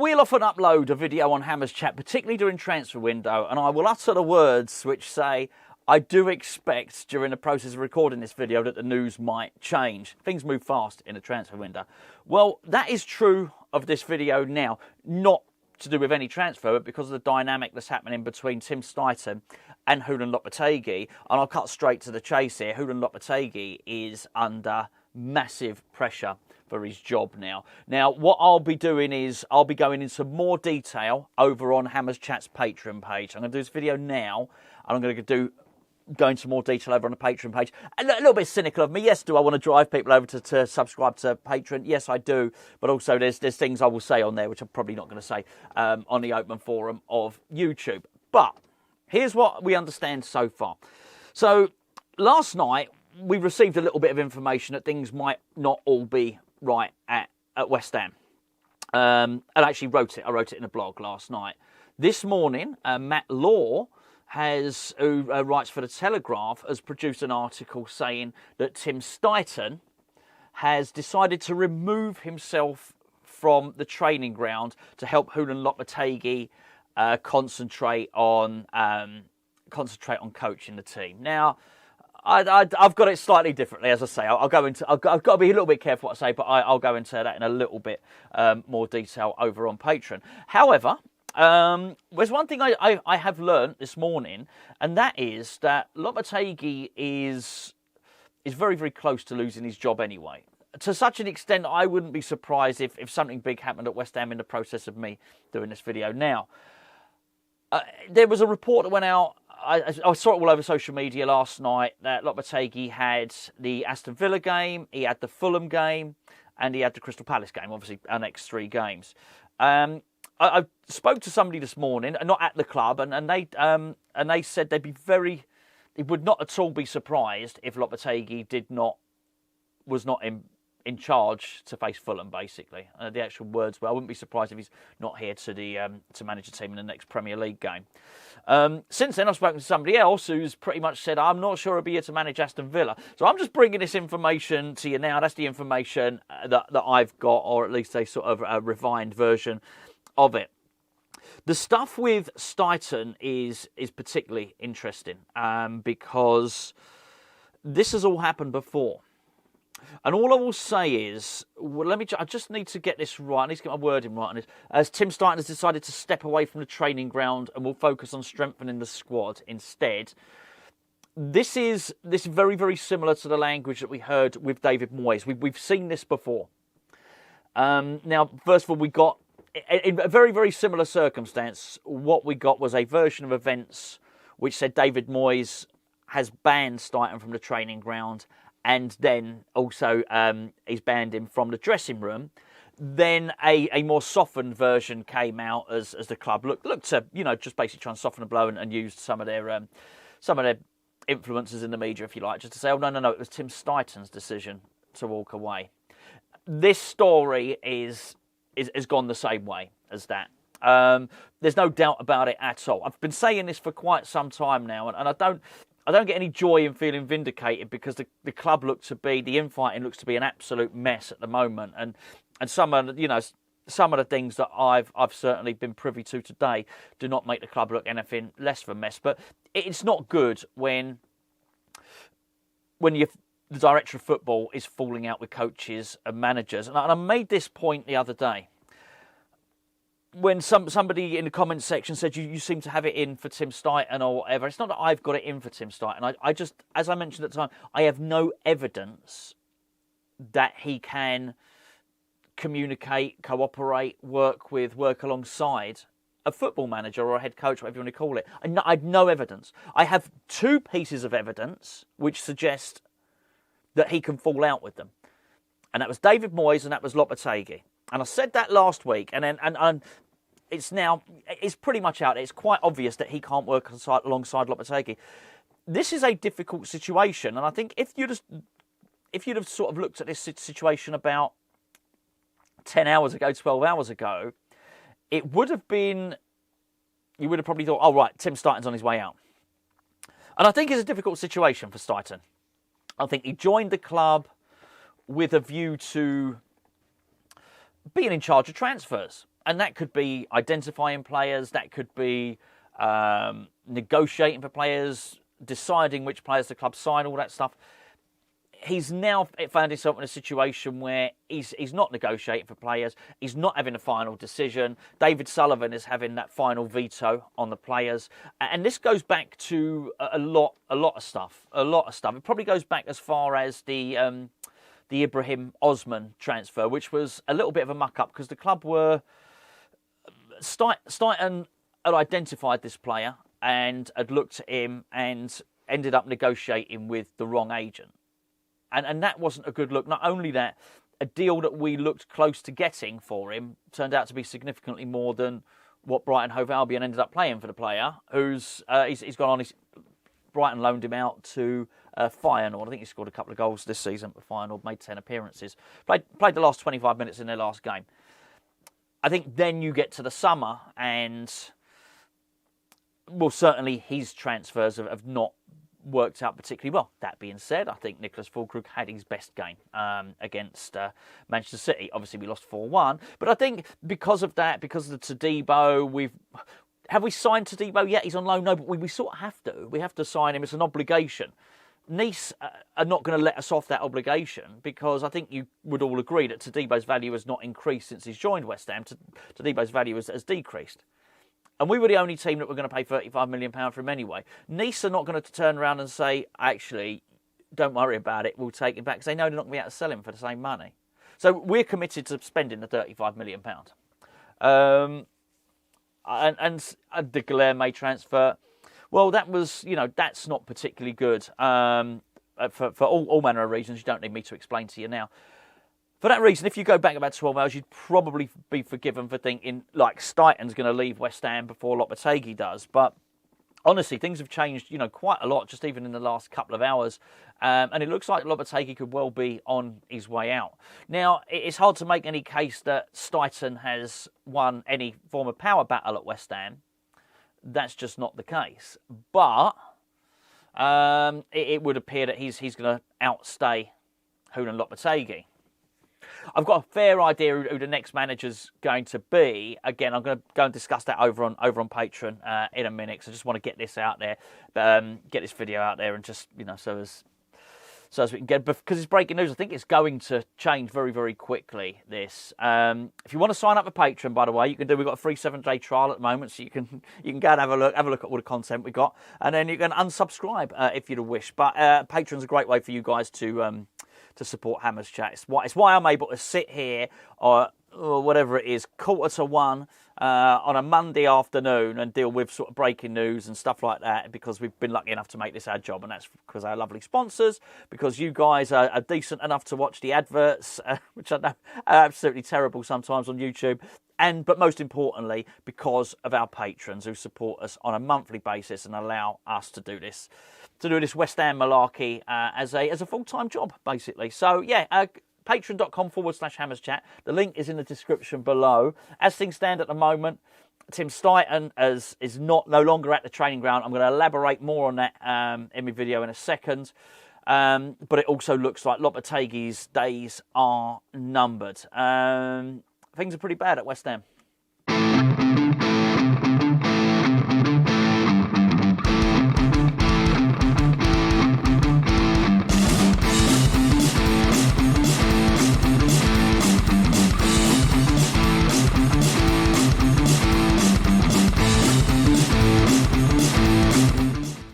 we'll often upload a video on Hammers Chat, particularly during transfer window, and I will utter the words which say, I do expect during the process of recording this video that the news might change. Things move fast in a transfer window. Well, that is true of this video now, not to do with any transfer, but because of the dynamic that's happening between Tim Steidten and Julen Lopetegui. And I'll cut straight to the chase here. Julen Lopetegui is under massive pressure for his job now. Now, what I'll be doing is I'll be going into more detail over on Hammers Chat's Patreon page. I'm going to do this video now, and I'm going to go into more detail over on the Patreon page. A little bit cynical of me. Yes, do I want to drive people over to subscribe to Patreon? Yes, I do. But also there's things I will say on there which I'm probably not going to say on the open forum of YouTube. But here's what we understand so far. So last night we received a little bit of information that things might not all be right at West Ham. And I actually wrote it. I wrote it in a blog last night. This morning, Matt Law, who writes for The Telegraph, has produced an article saying that Tim Steidten has decided to remove himself from the training ground to help Julen Lopetegui concentrate on coaching the team. Now, I've got it slightly differently, as I say. I've got to be a little bit careful what I say, but I'll go into that in a little bit more detail over on Patreon. However, there's one thing I have learnt this morning, and that is that Lopetegui is very, very close to losing his job anyway. To such an extent, I wouldn't be surprised if something big happened at West Ham in the process of me doing this video now. There was a report that went out, I saw it all over social media last night, that Lopetegui had the Aston Villa game, he had the Fulham game, and he had the Crystal Palace game, obviously our next 3 games. I spoke to somebody this morning, not at the club, and they said they would not at all be surprised if Lopetegui was not in charge to face Fulham. Basically, the actual words were, I wouldn't be surprised if he's not here to manage a team in the next Premier League game. Since then, I've spoken to somebody else who's pretty much said, I'm not sure he'll be here to manage Aston Villa. So I'm just bringing this information to you now. That's the information that I've got, or at least a sort of a refined version of it. The stuff with Steidten is particularly interesting because this has all happened before. And all I will say is, I just need to get this right. I need to get my wording right on this. As Tim Steidten has decided to step away from the training ground and will focus on strengthening the squad instead. This is very, very similar to the language that we heard with David Moyes. We've seen this before. Now, first of all, we got, in a very, very similar circumstance, what we got was a version of events which said David Moyes has banned Steidten from the training ground, and then also he's banned him from the dressing room. Then a more softened version came out as the club looked to, just basically try and soften the blow and used some of their influences in the media, if you like, just to say, oh, no, it was Tim Steidten's decision to walk away. This story is gone the same way as that. There's no doubt about it at all. I've been saying this for quite some time now, and I don't get any joy in feeling vindicated because the club the infighting looks to be an absolute mess at the moment, and some of the things that I've certainly been privy to today do not make the club look anything less of a mess. But it's not good when the director of football is falling out with coaches and managers. And I made this point the other day when somebody in the comments section said you seem to have it in for Tim Steidten or whatever. It's not that I've got it in for Tim Steidten. I just, as I mentioned at the time, I have no evidence that he can communicate, cooperate, work alongside a football manager or a head coach, whatever you want to call it. I have no evidence. I have 2 pieces of evidence which suggest that he can fall out with them. And that was David Moyes and that was Lopetegui. And I said that last week, and it's pretty much out. It's quite obvious that he can't work alongside Lopetegui. This is a difficult situation, and I think if you'd have sort of looked at this situation about 10 hours ago, 12 hours ago, it would have been, you would have probably thought, oh right, Tim Steidten's on his way out. And I think it's a difficult situation for Steidten. I think he joined the club with a view to being in charge of transfers. And that could be identifying players, that could be negotiating for players, deciding which players the club sign, all that stuff. He's now found himself in a situation where he's not negotiating for players. He's not having a final decision. David Sullivan is having that final veto on the players. And this goes back to a lot of stuff. It probably goes back as far as the Ibrahim Osman transfer, which was a little bit of a muck-up because the club were... Steidten had identified this player and had looked at him and ended up negotiating with the wrong agent. And that wasn't a good look. Not only that, a deal that we looked close to getting for him turned out to be significantly more than what Brighton Hove Albion ended up playing for the player, who's he's gone on. Brighton loaned him out to Feyenoord. I think he scored a couple of goals this season for Feyenoord, made 10 appearances. Played the last 25 minutes in their last game. I think then you get to the summer and, well, certainly his transfers have not worked out particularly well. That being said, I think Nicholas Füllkrug had his best game against Manchester City. Obviously, we lost 4-1. But I think because of that, because of the Todibo, have we signed Todibo yet? He's on loan? No, but we sort of have to. We have to sign him. It's an obligation. Nice are not going to let us off that obligation because I think you would all agree that Todibo's value has not increased since he's joined West Ham. Todibo's value has decreased. And we were the only team that were going to pay £35 million for him anyway. Nice are not going to turn around and say, actually, don't worry about it, we'll take him back. Because they know they're not going to be able to sell him for the same money. So we're committed to spending the £35 million. And the Guilherme transfer, well, that was, that's not particularly good for all manner of reasons. You don't need me to explain to you now. For that reason, if you go back about 12 hours, you'd probably be forgiven for thinking, like, Steidten's going to leave West Ham before Lopetegui does. But honestly, things have changed, quite a lot, just even in the last couple of hours. And it looks like Lopetegui could well be on his way out. Now, it's hard to make any case that Steidten has won any form of power battle at West Ham. That's just not the case. But it would appear that he's going to outstay Julen Lopetegui. I've got a fair idea who the next manager's going to be. Again, I'm going to go and discuss that over on Patreon in a minute. So I just want to get this out there, get this video out there, and just so as we can get, because it's breaking news. I think it's going to change very, very quickly. This, if you want to sign up for Patreon, by the way, you can do. We've got a free 7-day trial at the moment, so you can go and have a look at all the content we got, and then you can unsubscribe if you'd wish. But Patreon's a great way for you guys to support Hammers Chat. It's why I'm able to sit here or whatever it is, 1:45 on a Monday afternoon and deal with sort of breaking news and stuff like that, because we've been lucky enough to make this our job, and that's because our lovely sponsors, because you guys are decent enough to watch the adverts, which I know are absolutely terrible sometimes on YouTube, but most importantly, because of our patrons who support us on a monthly basis and allow us to do this West Ham malarkey as a full-time job, basically. So, yeah, patreon.com/Hammers Chat. The link is in the description below. As things stand at the moment, Tim Steidten is no longer at the training ground. I'm going to elaborate more on that in my video in a second. But it also looks like Lopetegui's days are numbered. Things are pretty bad at West Ham.